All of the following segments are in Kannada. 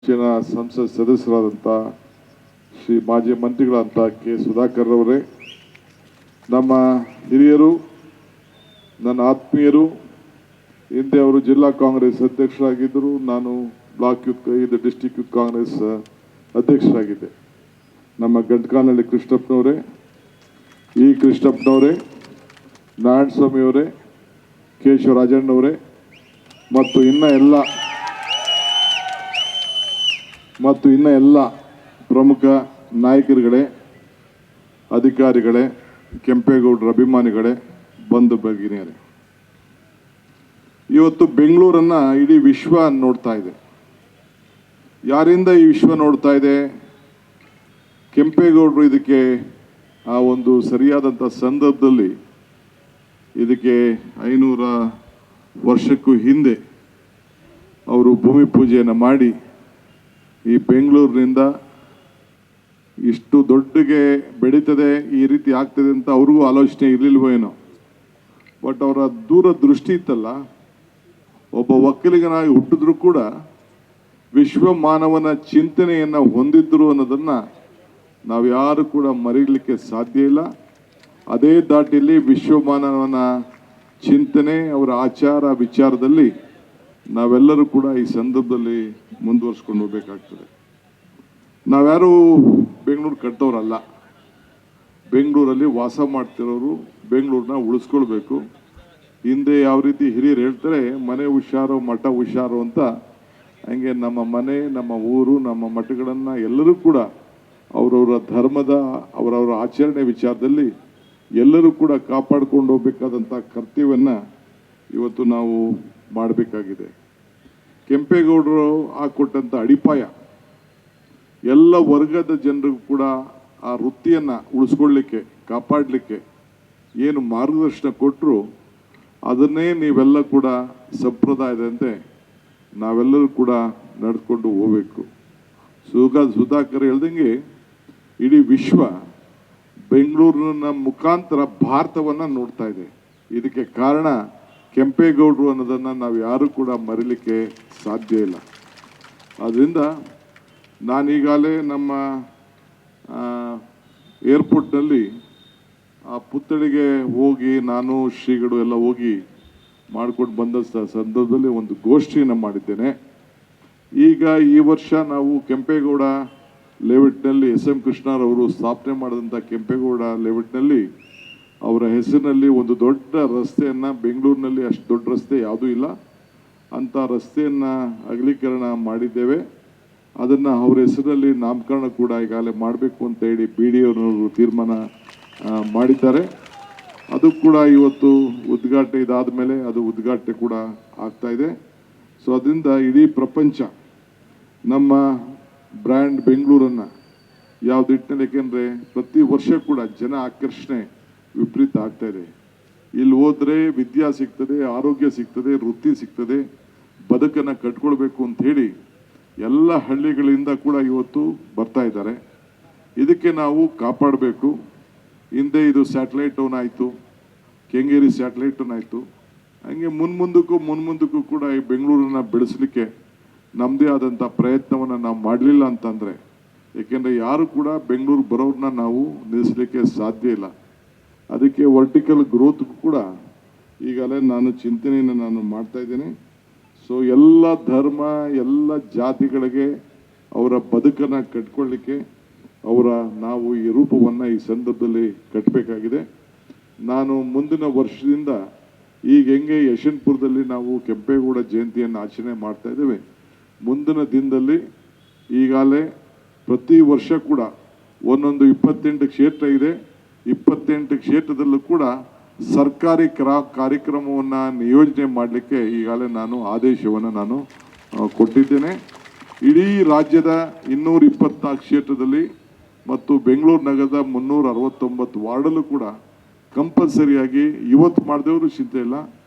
ಸಂಸತ್ ಸದಸ್ಯರಾದಂಥ ಶ್ರೀ ಮಾಜಿ ಮಂತ್ರಿಗಳಂತ ಕೆ ಸುಧಾಕರ್ ಅವರೇ, ನಮ್ಮ ಹಿರಿಯರು, ನನ್ನ ಆತ್ಮೀಯರು, ಹಿಂದೆ ಅವರು ಜಿಲ್ಲಾ ಕಾಂಗ್ರೆಸ್ ಅಧ್ಯಕ್ಷರಾಗಿದ್ದರು. ನಾನು block youth district youth Congress ಅಧ್ಯಕ್ಷರಾಗಿದ್ದೆ. ನಮ್ಮ ಗಂಟಕಾನಹಳ್ಳಿ ಕೃಷ್ಣಪ್ಪನವರೇ, ಇ ಕೃಷ್ಣಪ್ಪನವರೇ, ನಾರಾಯಣಸ್ವಾಮಿಯವರೇ, ಕೇಶವರಾಜಣ್ಣವರೇ ಮತ್ತು ಇನ್ನ ಎಲ್ಲ ಪ್ರಮುಖ ನಾಯಕರುಗಳೇ, ಅಧಿಕಾರಿಗಳೇ, ಕೆಂಪೇಗೌಡರ ಅಭಿಮಾನಿಗಳೇ, ಬಂಧು ಭಗಿನಿಯರೇ, ಇವತ್ತು ಬೆಂಗಳೂರನ್ನ ಇಡೀ ವಿಶ್ವ ನೋಡ್ತಾ ಇದೆ. ಯಾರಿಂದ ಈ ವಿಶ್ವ ನೋಡ್ತಾ ಇದೆ? ಕೆಂಪೇಗೌಡರು ಇದಕ್ಕೆ ಆ ಒಂದು ಸರಿಯಾದಂಥ ಸಂದರ್ಭದಲ್ಲಿ ಇದಕ್ಕೆ 500 ವರ್ಷಕ್ಕೂ ಹಿಂದೆ ಅವರು ಭೂಮಿ ಪೂಜೆಯನ್ನು ಮಾಡಿ ಈ ಬೆಂಗಳೂರಿನಿಂದ ಇಷ್ಟು ದೊಡ್ಡಗೆ ಬೆಳೀತದೆ, ಈ ರೀತಿ ಆಗ್ತದೆ ಅಂತ ಅವ್ರಿಗೂ ಆಲೋಚನೆ ಇರಲಿಲ್ವೋ ಏನೋ. ಬಟ್ ಅವರ ದೂರದೃಷ್ಟಿ ಇತ್ತಲ್ಲ, ಒಬ್ಬ ಒಕ್ಕಲಿಗನಾಗಿ ಹುಟ್ಟಿದ್ರು ಕೂಡ ವಿಶ್ವ ಮಾನವನ ಚಿಂತನೆಯನ್ನು ಹೊಂದಿದ್ರು ಅನ್ನೋದನ್ನು ನಾವು ಯಾರು ಕೂಡ ಮರೀಲಿಕ್ಕೆ ಸಾಧ್ಯ ಇಲ್ಲ. ಅದೇ ದಾಟಿಯಲ್ಲಿ ವಿಶ್ವಮಾನವನ ಚಿಂತನೆ, ಅವರ ಆಚಾರ ವಿಚಾರದಲ್ಲಿ ನಾವೆಲ್ಲರೂ ಕೂಡ ಈ ಸಂದರ್ಭದಲ್ಲಿ ಮುಂದುವರ್ಸ್ಕೊಂಡು ಹೋಗ್ಬೇಕಾಗ್ತದೆ. ನಾವ್ಯಾರು ಬೆಂಗಳೂರು ಕಟ್ಟೋರಲ್ಲ, ಬೆಂಗಳೂರಲ್ಲಿ ವಾಸ ಮಾಡ್ತಿರೋರು. ಬೆಂಗಳೂರನ್ನ ಉಳಿಸ್ಕೊಳ್ಬೇಕು. ಹಿಂದೆ ಯಾವ ರೀತಿ ಹಿರಿಯರು ಹೇಳ್ತಾರೆ, ಮನೆ ಹುಷಾರು ಮಠ ಹುಷಾರು ಅಂತ, ಹಂಗೆ ನಮ್ಮ ಮನೆ, ನಮ್ಮ ಊರು, ನಮ್ಮ ಮಠಗಳನ್ನು ಎಲ್ಲರೂ ಕೂಡ ಅವರವರ ಧರ್ಮದ ಅವರವರ ಆಚರಣೆ ವಿಚಾರದಲ್ಲಿ ಎಲ್ಲರೂ ಕೂಡ ಕಾಪಾಡ್ಕೊಂಡು ಹೋಗ್ಬೇಕಾದಂಥ ಕರ್ತವ್ಯವನ್ನು ಇವತ್ತು ನಾವು ಮಾಡಬೇಕಾಗಿದೆ. ಕೆಂಪೇಗೌಡರು ಹಾಕೊಟ್ಟಂಥ ಅಡಿಪಾಯ ಎಲ್ಲ ವರ್ಗದ ಜನರಿಗೂ ಕೂಡ ಆ ವೃತ್ತಿಯನ್ನು ಉಳಿಸ್ಕೊಳ್ಳಿಕ್ಕೆ, ಕಾಪಾಡಲಿಕ್ಕೆ ಏನು ಮಾರ್ಗದರ್ಶನ ಕೊಟ್ಟರು ಅದನ್ನೇ ನೀವೆಲ್ಲ ಕೂಡ ಸಂಪ್ರದಾಯದಂತೆ ನಾವೆಲ್ಲರೂ ಕೂಡ ನಡೆದುಕೊಂಡು ಹೋಗಬೇಕು. ಸುಧಾಕರ್ ಹೇಳ್ದಂಗೆ ಇಡೀ ವಿಶ್ವ ಬೆಂಗಳೂರಿನ ಮುಖಾಂತರ ಭಾರತವನ್ನು ನೋಡ್ತಾ ಇದೆ. ಇದಕ್ಕೆ ಕಾರಣ ಕೆಂಪೇಗೌಡರು ಅನ್ನೋದನ್ನು ನಾವು ಯಾರೂ ಕೂಡ ಮರೀಲಿಕ್ಕೆ ಸಾಧ್ಯ ಇಲ್ಲ. ಆದ್ದರಿಂದ ನಾನೀಗಾಗಲೇ ನಮ್ಮ ಏರ್ಪೋರ್ಟ್ನಲ್ಲಿ ಆ ಪುತ್ಥಳಿಗೆ ಹೋಗಿ ನಾನು ಶ್ರೀಗಳು ಎಲ್ಲ ಹೋಗಿ ಮಾಡ್ಕೊಂಡು ಬಂದ ಸಂದರ್ಭದಲ್ಲಿ ಒಂದು ಗೋಷ್ಠಿಯನ್ನು ಮಾಡಿದ್ದೇನೆ. ಈಗ ಈ ವರ್ಷ ನಾವು ಕೆಂಪೇಗೌಡ ಲೇಔಟ್ನಲ್ಲಿ SM ಕೃಷ್ಣರವರು ಸ್ಥಾಪನೆ ಮಾಡಿದಂಥ ಕೆಂಪೇಗೌಡ ಲೇಔಟ್ನಲ್ಲಿ ಅವರ ಹೆಸರಿನಲ್ಲಿ ಒಂದು ದೊಡ್ಡ ರಸ್ತೆಯನ್ನು, ಬೆಂಗಳೂರಿನಲ್ಲಿ ಅಷ್ಟು ದೊಡ್ಡ ರಸ್ತೆ ಯಾವುದೂ ಇಲ್ಲ ಅಂಥ ರಸ್ತೆಯನ್ನು ಅಗಲೀಕರಣ ಮಾಡಿದ್ದೇವೆ. ಅದನ್ನು ಅವರ ಹೆಸರಲ್ಲಿ ನಾಮಕರಣ ಕೂಡ ಈಗಾಗಲೇ ಮಾಡಬೇಕು ಅಂತ ಹೇಳಿ BDO ತೀರ್ಮಾನ ಮಾಡಿದ್ದಾರೆ. ಅದು ಕೂಡ ಇವತ್ತು ಉದ್ಘಾಟನೆ ಇದಾದ ಮೇಲೆ ಅದು ಉದ್ಘಾಟನೆ ಕೂಡ ಆಗ್ತಾ ಇದೆ. ಸೊ ಅದರಿಂದ ಇಡೀ ಪ್ರಪಂಚ ನಮ್ಮ ಬ್ರ್ಯಾಂಡ್ ಬೆಂಗಳೂರನ್ನು ಯಾವ ನಿಟ್ಟಿನಲ್ಲಿ, ಏಕೆಂದರೆ ಪ್ರತಿ ವರ್ಷ ಕೂಡ ಜನ ಆಕರ್ಷಣೆ ವಿಪರೀತ ಆಗ್ತಾ ಇದೆ. ಇಲ್ಲಿ ಹೋದರೆ ವಿದ್ಯಾ ಸಿಗ್ತದೆ, ಆರೋಗ್ಯ ಸಿಗ್ತದೆ, ವೃತ್ತಿ ಸಿಗ್ತದೆ, ಬದುಕನ್ನು ಕಟ್ಕೊಳ್ಬೇಕು ಅಂತ ಹೇಳಿ ಎಲ್ಲ ಹಳ್ಳಿಗಳಿಂದ ಕೂಡ ಇವತ್ತು ಬರ್ತಾ ಇದ್ದಾರೆ. ಇದಕ್ಕೆ ನಾವು ಕಾಪಾಡಬೇಕು. ಹಿಂದೆ ಇದು ಸ್ಯಾಟಲೈಟ್ ಟೌನ್ ಆಯಿತು, ಕೆಂಗೇರಿ ಸ್ಯಾಟಲೈಟ್ ಟೌನ್ ಆಯಿತು. ಹಂಗೆ ಮುನ್ಮುಂದಕ್ಕೂ ಕೂಡ ಈ ಬೆಂಗಳೂರನ್ನು ಬೆಳೆಸಲಿಕ್ಕೆ ನಮ್ಮದೇ ಆದಂಥ ಪ್ರಯತ್ನವನ್ನು ನಾವು ಮಾಡಲಿಲ್ಲ ಅಂತಂದರೆ, ಏಕೆಂದರೆ ಯಾರು ಕೂಡ ಬೆಂಗಳೂರು ಬರೋರನ್ನ ನಾವು ನಿಲ್ಲಿಸಲಿಕ್ಕೆ ಸಾಧ್ಯ ಇಲ್ಲ. ಅದಕ್ಕೆ ವರ್ಟಿಕಲ್ ಗ್ರೋತ್ ಕೂಡ ಈಗಲೇ ನಾನು ಚಿಂತನೆಯನ್ನು ನಾನು ಮಾಡ್ತಾ ಇದ್ದೇನೆ. ಸೊ ಎಲ್ಲ ಧರ್ಮ, ಎಲ್ಲ ಜಾತಿಗಳಿಗೆ ಅವರ ಬದುಕನ್ನು ಕಟ್ಕೊಳ್ಳಿಕ್ಕೆ ನಾವು ಈ ರೂಪವನ್ನು ಈ ಸಂದರ್ಭದಲ್ಲಿ ಕಟ್ಟಬೇಕಾಗಿದೆ. ನಾನು ಮುಂದಿನ ವರ್ಷದಿಂದ ಈಗ ಹೆಂಗೆ ಯಶವಂತಪುರದಲ್ಲಿ ನಾವು ಕೆಂಪೇಗೌಡ ಜಯಂತಿಯನ್ನು ಆಚರಣೆ ಮಾಡ್ತಾ ಇದ್ದೇವೆ, ಮುಂದಿನ ದಿನದಲ್ಲಿ ಈಗಾಗಲೇ ಪ್ರತಿ ವರ್ಷ ಕೂಡ ಒಂದೊಂದು 28 ಕ್ಷೇತ್ರ ಇದೆ. 28 ಕ್ಷೇತ್ರದಲ್ಲೂ ಕೂಡ ಸರ್ಕಾರಿ ಕಾರ್ಯಕ್ರಮವನ್ನು ನಿಯೋಜನೆ ಮಾಡಲಿಕ್ಕೆ ಈಗಾಗಲೇ ನಾನು ಆದೇಶವನ್ನು ನಾನು ಕೊಟ್ಟಿದ್ದೇನೆ. ಇಡೀ ರಾಜ್ಯದ 224 ಕ್ಷೇತ್ರದಲ್ಲಿ ಮತ್ತು ಬೆಂಗಳೂರು ನಗರದ 369 ವಾರ್ಡಲ್ಲೂ ಕೂಡ ಕಂಪಲ್ಸರಿಯಾಗಿ ಇವತ್ತು ಮಾಡಿದವರು ಚಿಂತೆ ಇಲ್ಲ,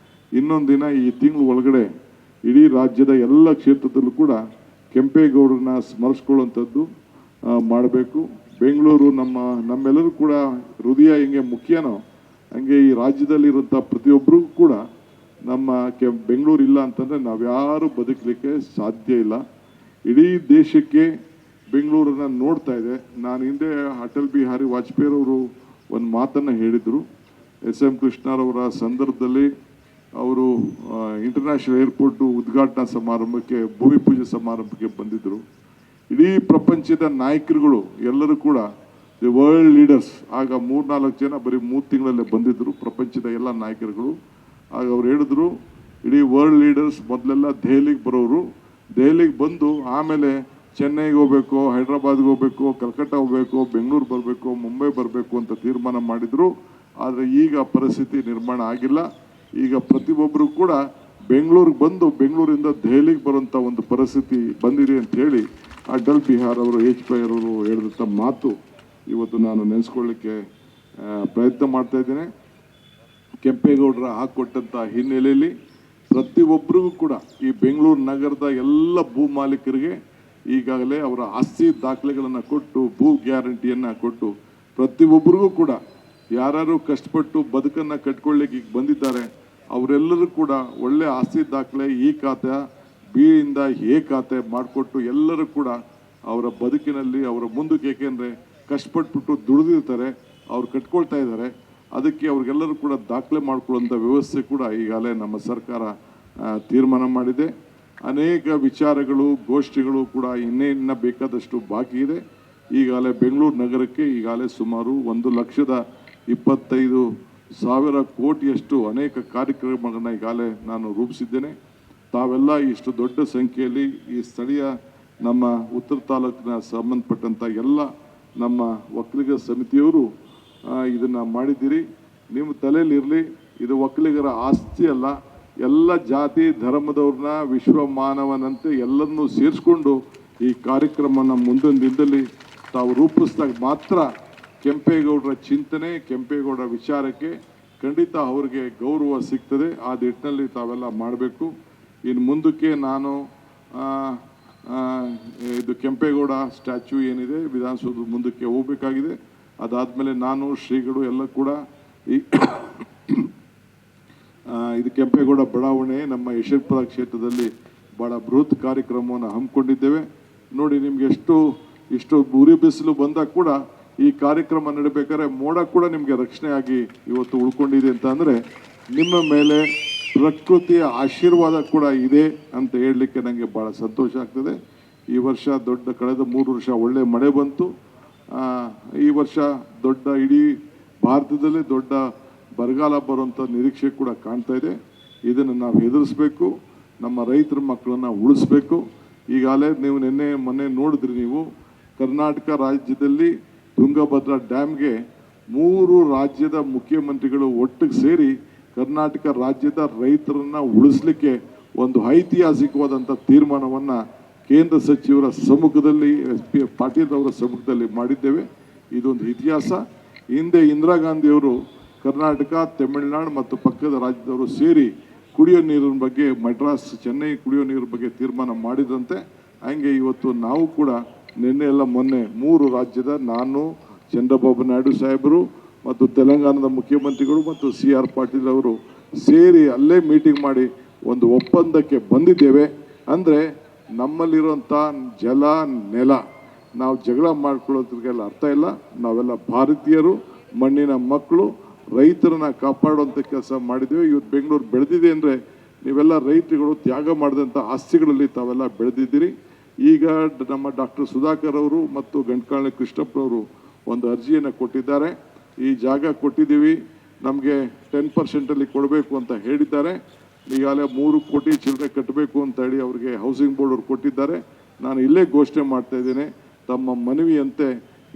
ಇನ್ನೊಂದು ದಿನ ಈ ತಿಂಗಳು ಒಳಗಡೆ ಇಡೀ ರಾಜ್ಯದ ಎಲ್ಲ ಕ್ಷೇತ್ರದಲ್ಲೂ ಕೂಡ ಕೆಂಪೇಗೌಡರನ್ನ ಸ್ಮರಿಸ್ಕೊಳ್ಳುವಂಥದ್ದು ಮಾಡಬೇಕು. ಬೆಂಗಳೂರು ನಮ್ಮೆಲ್ಲರೂ ಕೂಡ ಹೃದಯ ಹೆಂಗೆ ಮುಖ್ಯನೋ ಹಂಗೆ ಈ ರಾಜ್ಯದಲ್ಲಿರುವಂಥ ಪ್ರತಿಯೊಬ್ಬರಿಗೂ ಕೂಡ ನಮ್ಮ ಬೆಂಗಳೂರು ಇಲ್ಲ ಅಂತಂದರೆ ನಾವ್ಯಾರೂ ಬದುಕಲಿಕ್ಕೆ ಸಾಧ್ಯ ಇಲ್ಲ. ಇಡೀ ದೇಶಕ್ಕೆ ಬೆಂಗಳೂರನ್ನ ನೋಡ್ತಾ ಇದೆ. ನಾನು ಹಿಂದೆ ಅಟಲ್ ಬಿಹಾರಿ ವಾಜಪೇಯಿ ಅವರು ಒಂದು ಮಾತನ್ನು ಹೇಳಿದರು. ಎಸ್.ಎಂ. ಕೃಷ್ಣರವರ ಸಂದರ್ಭದಲ್ಲಿ ಅವರು ಇಂಟರ್ನ್ಯಾಷನಲ್ ಏರ್ಪೋರ್ಟ್ ಉದ್ಘಾಟನಾ ಸಮಾರಂಭಕ್ಕೆ, ಭೂಮಿ ಪೂಜೆ ಸಮಾರಂಭಕ್ಕೆ ಬಂದಿದ್ದರು. ಇಡೀ ಪ್ರಪಂಚದ ನಾಯಕರುಗಳು ಎಲ್ಲರೂ ಕೂಡ ದಿ ವರ್ಲ್ಡ್ ಲೀಡರ್ಸ್, ಆಗ 3-4 ಜನ ಬರೀ 3 ತಿಂಗಳಲ್ಲೇ ಬಂದಿದ್ದರು, ಪ್ರಪಂಚದ ಎಲ್ಲ ನಾಯಕರುಗಳು. ಆಗ ಅವ್ರು ಹೇಳಿದ್ರು, ಇಡೀ ವರ್ಲ್ಡ್ ಲೀಡರ್ಸ್ ಮೊದಲೆಲ್ಲ ದೆಹಲಿಗೆ ಬರೋರು, ದೆಹಲಿಗೆ ಬಂದು ಆಮೇಲೆ ಚೆನ್ನೈಗೆ ಹೋಗ್ಬೇಕು, ಹೈದ್ರಾಬಾದ್ಗೆ ಹೋಗ್ಬೇಕು, ಕಲ್ಕಟ್ಟ ಹೋಗ್ಬೇಕು, ಬೆಂಗಳೂರು ಬರಬೇಕು, ಮುಂಬೈ ಬರಬೇಕು ಅಂತ ತೀರ್ಮಾನ ಮಾಡಿದರು. ಆದರೆ ಈಗ ಪರಿಸ್ಥಿತಿ ನಿರ್ಮಾಣ ಆಗಿಲ್ಲ. ಈಗ ಪ್ರತಿಯೊಬ್ಬರು ಕೂಡ ಬೆಂಗಳೂರಿಗೆ ಬಂದು ಬೆಂಗಳೂರಿಂದ ದೆಹಲಿಗೆ ಬರುವಂಥ ಒಂದು ಪರಿಸ್ಥಿತಿ ಬಂದಿದೆ ಅಂತ ಹೇಳಿ ಅಟಲ್ ಬಿಹಾರ್ ಅವರು, ವಾಜಪೇಯಿ ಅವರು ಹೇಳಿದಂಥ ಮಾತು ಇವತ್ತು ನಾನು ನೆನೆಸ್ಕೊಳ್ಳಿಕ್ಕೆ ಪ್ರಯತ್ನ ಮಾಡ್ತಾ ಇದ್ದೇನೆ. ಕೆಂಪೇಗೌಡರ ಹಾಕೊಟ್ಟಂಥ ಹಿನ್ನೆಲೆಯಲ್ಲಿ ಪ್ರತಿಯೊಬ್ಬರಿಗೂ ಕೂಡ ಈ ಬೆಂಗಳೂರು ನಗರದ ಎಲ್ಲ ಭೂ ಮಾಲೀಕರಿಗೆ ಈಗಾಗಲೇ ಅವರ ಆಸ್ತಿ ದಾಖಲೆಗಳನ್ನು ಕೊಟ್ಟು, ಭೂ ಗ್ಯಾರಂಟಿಯನ್ನು ಕೊಟ್ಟು, ಪ್ರತಿಯೊಬ್ಬರಿಗೂ ಕೂಡ ಯಾರು ಕಷ್ಟಪಟ್ಟು ಬದುಕನ್ನು ಕಟ್ಕೊಳ್ಳಿಕ್ಕೆ ಈಗ ಬಂದಿದ್ದಾರೆ ಅವರೆಲ್ಲರೂ ಕೂಡ ಒಳ್ಳೆ ಆಸ್ತಿ ದಾಖಲೆ, ಈ ಖಾತೆ ಬಿ ಇಂದ ಎ ಖಾತೆ ಮಾಡಿಕೊಟ್ಟು ಎಲ್ಲರೂ ಕೂಡ ಅವರ ಬದುಕಿನಲ್ಲಿ ಅವರ ಮುಂದಕ್ಕೆ, ಏಕೆಂದರೆ ಕಷ್ಟಪಟ್ಬಿಟ್ಟು ದುಡಿದಿರ್ತಾರೆ, ಅವ್ರು ಕಟ್ಕೊಳ್ತಾ ಇದ್ದಾರೆ, ಅದಕ್ಕೆ ಅವ್ರಿಗೆಲ್ಲರೂ ಕೂಡ ದಾಖಲೆ ಮಾಡಿಕೊಳ್ಳುವಂಥ ವ್ಯವಸ್ಥೆ ಕೂಡ ಈಗಾಗಲೇ ನಮ್ಮ ಸರ್ಕಾರ ತೀರ್ಮಾನ ಮಾಡಿದೆ. ಅನೇಕ ವಿಚಾರಗಳು, ಗೋಷ್ಠಿಗಳು ಕೂಡ ಇನ್ನೂ ಬೇಕಾದಷ್ಟು ಬಾಕಿ ಇದೆ. ಈಗಾಗಲೇ ಬೆಂಗಳೂರು ನಗರಕ್ಕೆ ಈಗಾಗಲೇ ಸುಮಾರು 1,25,000 ಕೋಟಿಯಷ್ಟು ಅನೇಕ ಕಾರ್ಯಕ್ರಮಗಳನ್ನ ಈಗಾಗಲೇ ನಾನು ರೂಪಿಸಿದ್ದೇನೆ. ತಾವೆಲ್ಲ ಇಷ್ಟು ದೊಡ್ಡ ಸಂಖ್ಯೆಯಲ್ಲಿ ಈ ಸ್ಥಳೀಯ ನಮ್ಮ ಉತ್ತರ ತಾಲೂಕಿನ ಸಂಬಂಧಪಟ್ಟಂಥ ಎಲ್ಲ ನಮ್ಮ ಒಕ್ಕಲಿಗರ ಸಮಿತಿಯವರು ಇದನ್ನು ಮಾಡಿದ್ದೀರಿ. ನಿಮ್ಮ ತಲೆಯಲ್ಲಿರಲಿ, ಇದು ಒಕ್ಕಲಿಗರ ಆಸ್ತಿ ಅಲ್ಲ, ಎಲ್ಲ ಜಾತಿ ಧರ್ಮದವ್ರನ್ನ ವಿಶ್ವ ಮಾನವನಂತೆ ಎಲ್ಲರನ್ನೂ ಸೇರಿಸ್ಕೊಂಡು ಈ ಕಾರ್ಯಕ್ರಮನ ಮುಂದೊಂದು ದಿನದಲ್ಲಿ ತಾವು ರೂಪಿಸಿದಾಗ ಮಾತ್ರ ಕೆಂಪೇಗೌಡರ ಚಿಂತನೆ, ಕೆಂಪೇಗೌಡರ ವಿಚಾರಕ್ಕೆ ಖಂಡಿತ ಅವ್ರಿಗೆ ಗೌರವ ಸಿಗ್ತದೆ. ಆ ನಿಟ್ಟಿನಲ್ಲಿ ತಾವೆಲ್ಲ ಮಾಡಬೇಕು. ಇನ್ನು ಮುಂದಕ್ಕೆ ನಾನು ಇದು ಕೆಂಪೇಗೌಡ ಸ್ಟ್ಯಾಚ್ಯೂ ಏನಿದೆ ವಿಧಾನಸೌಧದ ಮುಂದಕ್ಕೆ ಹೋಗಬೇಕಾಗಿದೆ. ಅದಾದಮೇಲೆ ನಾನು, ಶ್ರೀಗಳು ಎಲ್ಲ ಕೂಡ ಈ ಇದು ಕೆಂಪೇಗೌಡ ಬಡಾವಣೆ ನಮ್ಮ ಯಶವಂತಪುರ ಕ್ಷೇತ್ರದಲ್ಲಿ ಭಾಳ ಬೃಹತ್ ಕಾರ್ಯಕ್ರಮವನ್ನು ಹಮ್ಮಿಕೊಂಡಿದ್ದೇವೆ. ನೋಡಿ, ನಿಮ್ಗೆ ಇಷ್ಟು ಉರಿ ಬಿಸಿಲು ಬಂದಾಗ ಕೂಡ ಈ ಕಾರ್ಯಕ್ರಮ ನಡೀಬೇಕಾದ್ರೆ ಮೋಡ ಕೂಡ ನಿಮಗೆ ರಕ್ಷಣೆಯಾಗಿ ಇವತ್ತು ಉಳ್ಕೊಂಡಿದೆ ಅಂತ ಅಂದರೆ ನಿಮ್ಮ ಮೇಲೆ ಪ್ರಕೃತಿಯ ಆಶೀರ್ವಾದ ಕೂಡ ಇದೆ ಅಂತ ಹೇಳಲಿಕ್ಕೆ ನನಗೆ ಭಾಳ ಸಂತೋಷ ಆಗ್ತದೆ. ಈ ವರ್ಷ ಕಳೆದ 3 ವರ್ಷ ಒಳ್ಳೆ ಮಳೆ ಬಂತು. ಈ ವರ್ಷ ಇಡೀ ಭಾರತದಲ್ಲೇ ದೊಡ್ಡ ಬರಗಾಲ ಬರುವಂಥ ನಿರೀಕ್ಷೆ ಕೂಡ ಕಾಣ್ತಾ ಇದೆ. ಇದನ್ನು ನಾವು ಎದುರಿಸಬೇಕು, ನಮ್ಮ ರೈತರ ಮಕ್ಕಳನ್ನು ಉಳಿಸ್ಬೇಕು. ಈಗಾಗಲೇ ನೀವು ಮೊನ್ನೆ ನೋಡಿದ್ರಿ, ನೀವು ಕರ್ನಾಟಕ ರಾಜ್ಯದಲ್ಲಿ ತುಂಗಭದ್ರಾ ಡ್ಯಾಮ್ಗೆ 3 ರಾಜ್ಯದ ಮುಖ್ಯಮಂತ್ರಿಗಳು ಒಟ್ಟಿಗೆ ಸೇರಿ ಕರ್ನಾಟಕ ರಾಜ್ಯದ ರೈತರನ್ನು ಉಳಿಸ್ಲಿಕ್ಕೆ ಒಂದು ಐತಿಹಾಸಿಕವಾದಂಥ ತೀರ್ಮಾನವನ್ನು ಕೇಂದ್ರ ಸಚಿವರ ಸಮ್ಮುಖದಲ್ಲಿ, SP ಪಾಟೀಲ್ ಅವರ ಸಮ್ಮುಖದಲ್ಲಿ ಮಾಡಿದ್ದೇವೆ. ಇದೊಂದು ಇತಿಹಾಸ. ಹಿಂದೆ ಇಂದಿರಾ ಗಾಂಧಿಯವರು ಕರ್ನಾಟಕ, ತಮಿಳುನಾಡು ಮತ್ತು ಪಕ್ಕದ ರಾಜ್ಯದವರು ಸೇರಿ ಕುಡಿಯೋ ನೀರಿನ ಬಗ್ಗೆ, ಚೆನ್ನೈ ಕುಡಿಯೋ ನೀರಿನ ಬಗ್ಗೆ ತೀರ್ಮಾನ ಮಾಡಿದಂತೆ, ಹಂಗೆ ಇವತ್ತು ನಾವು ಕೂಡ ಮೊನ್ನೆ 3 ರಾಜ್ಯದ, ನಾನು, ಚಂದ್ರಬಾಬು ನಾಯ್ಡು ಸಾಹೇಬರು ಮತ್ತು ತೆಲಂಗಾಣದ ಮುಖ್ಯಮಂತ್ರಿಗಳು ಮತ್ತು CR ಪಾಟೀಲ್ ಅವರು ಸೇರಿ ಅಲ್ಲೇ ಮೀಟಿಂಗ್ ಮಾಡಿ ಒಂದು ಒಪ್ಪಂದಕ್ಕೆ ಬಂದಿದ್ದೇವೆ. ಅಂದರೆ ನಮ್ಮಲ್ಲಿರುವಂಥ ಜಲ, ನೆಲ ನಾವು ಜಗಳ ಮಾಡ್ಕೊಳ್ಳೋದ್ರಿಗೆಲ್ಲ ಅರ್ಥ ಇಲ್ಲ. ನಾವೆಲ್ಲ ಭಾರತೀಯರು, ಮಣ್ಣಿನ ಮಕ್ಕಳು, ರೈತರನ್ನ ಕಾಪಾಡುವಂಥ ಕೆಲಸ ಮಾಡಿದ್ದೇವೆ. ಇವತ್ತು ಬೆಂಗಳೂರು ಬೆಳೆದಿದೆ ಅಂದರೆ ನೀವೆಲ್ಲ ರೈತರುಗಳು ತ್ಯಾಗ ಮಾಡಿದಂಥ ಆಸ್ತಿಗಳಲ್ಲಿ ತಾವೆಲ್ಲ ಬೆಳೆದಿದ್ದೀರಿ. ಈಗ ನಮ್ಮ ಡಾಕ್ಟರ್ ಸುಧಾಕರ್ ಅವರು ಮತ್ತು ಗಂಟ್ಕಾಳೆ ಕೃಷ್ಣಪ್ಪರವರು ಒಂದು ಅರ್ಜಿಯನ್ನು ಕೊಟ್ಟಿದ್ದಾರೆ. ಈ ಜಾಗ ಕೊಟ್ಟಿದ್ದೀವಿ, ನಮಗೆ 10% ಕೊಡಬೇಕು ಅಂತ ಹೇಳಿದ್ದಾರೆ. ಈಗಾಗಲೇ 3 ಕೋಟಿ ಚಿಲ್ಲರೆ ಕಟ್ಟಬೇಕು ಅಂತ ಹೇಳಿ ಅವರಿಗೆ ಹೌಸಿಂಗ್ ಬೋರ್ಡ್ ಅವರು ಕೊಟ್ಟಿದ್ದಾರೆ. ನಾನು ಇಲ್ಲೇ ಘೋಷಣೆ ಮಾಡ್ತಾ ಇದ್ದೇನೆ, ತಮ್ಮ ಮನವಿಯಂತೆ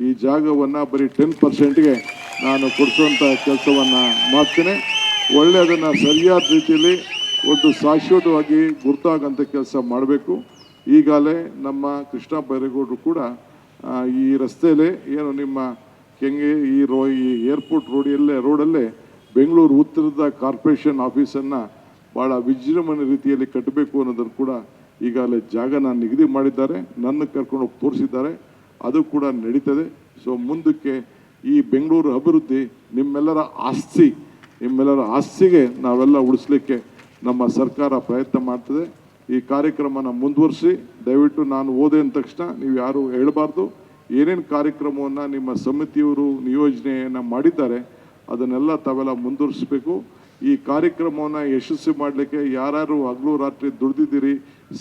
ಈ ಜಾಗವನ್ನು ಬರೀ 10%ಗೆ ನಾನು ಕೊಡಿಸುವಂಥ ಕೆಲಸವನ್ನು ಮಾಡ್ತೇನೆ. ಒಳ್ಳೆಯದನ್ನು ಸರಿಯಾದ ರೀತಿಯಲ್ಲಿ ಒಂದು ಶಾಶ್ವತವಾಗಿ ಗುರುತಾಗಂಥ ಕೆಲಸ ಮಾಡಬೇಕು. ಈಗಾಗಲೇ ನಮ್ಮ ಕೃಷ್ಣ ಬೈರೇಗೌಡರು ಕೂಡ ಈ ರಸ್ತೆಯಲ್ಲೇ ಏನು ನಿಮ್ಮ ಕೆಂಗೆ ಈ ಏರ್ಪೋರ್ಟ್ ರೋಡಲ್ಲೇ ಬೆಂಗಳೂರು ಉತ್ತರದ ಕಾರ್ಪೊರೇಷನ್ ಆಫೀಸನ್ನು ಭಾಳ ವಿಜೃಂಭಣೆ ರೀತಿಯಲ್ಲಿ ಕಟ್ಟಬೇಕು ಅನ್ನೋದನ್ನು ಕೂಡ ಈಗಾಗಲೇ ಜಾಗನ ನಿಗದಿ ಮಾಡಿದ್ದಾರೆ, ನನ್ನ ಕರ್ಕೊಂಡು ಹೋಗಿ ತೋರಿಸಿದ್ದಾರೆ. ಅದು ಕೂಡ ನಡೀತದೆ. ಸೊ ಮುಂದಕ್ಕೆ ಈ ಬೆಂಗಳೂರು ಅಭಿವೃದ್ಧಿ ನಿಮ್ಮೆಲ್ಲರ ಆಸ್ತಿಗೆ ನಾವೆಲ್ಲ ಉಳಿಸ್ಲಿಕ್ಕೆ ನಮ್ಮ ಸರ್ಕಾರ ಪ್ರಯತ್ನ ಮಾಡ್ತದೆ. ಈ ಕಾರ್ಯಕ್ರಮನ ಮುಂದುವರಿಸಿ. ದಯವಿಟ್ಟು ನಾನು ಹೋದೆ ಅಂದ ತಕ್ಷಣ ನೀವು ಯಾರು ಹೇಳಬಾರ್ದು. ಏನೇನು ಕಾರ್ಯಕ್ರಮವನ್ನು ನಿಮ್ಮ ಸಮಿತಿಯವರು ನಿಯೋಜನೆಯನ್ನು ಮಾಡಿದ್ದಾರೆ ಅದನ್ನೆಲ್ಲ ತಾವೆಲ್ಲ ಮುಂದುವರಿಸಬೇಕು. ಈ ಕಾರ್ಯಕ್ರಮವನ್ನು ಯಶಸ್ವಿ ಮಾಡಲಿಕ್ಕೆ ಯಾರ್ಯಾರು ಹಗಲು ರಾತ್ರಿ ದುಡಿದಿದ್ದೀರಿ,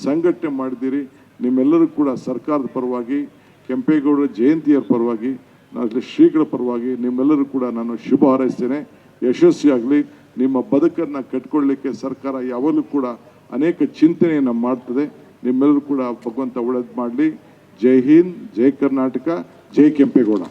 ಸಂಘಟನೆ ಮಾಡಿದ್ದೀರಿ, ನಿಮ್ಮೆಲ್ಲರೂ ಕೂಡ ಸರ್ಕಾರದ ಪರವಾಗಿ, ಕೆಂಪೇಗೌಡರ ಜಯಂತಿಯರ ಪರವಾಗಿ, ನಾನು ಶ್ರೀಗಳ ಪರವಾಗಿ ನಿಮ್ಮೆಲ್ಲರೂ ಕೂಡ ನಾನು ಶುಭ ಹಾರೈಸ್ತೇನೆ. ಯಶಸ್ವಿಯಾಗಲಿ. ನಿಮ್ಮ ಬದುಕನ್ನು ಕಟ್ಕೊಳ್ಳಿಕ್ಕೆ ಸರ್ಕಾರ ಯಾವಾಗಲೂ ಕೂಡ ಅನೇಕ ಚಿಂತನೆಯನ್ನು ಮಾಡ್ತದೆ. ನಿಮ್ಮೆಲ್ಲರೂ ಕೂಡ ಭಗವಂತ ಒಳ್ಳೇದು ಮಾಡಲಿ. ಜೈ ಹಿಂದ್, ಜೈ ಕರ್ನಾಟಕ, ಜೈ ಕೆಂಪೇಗೌಡ.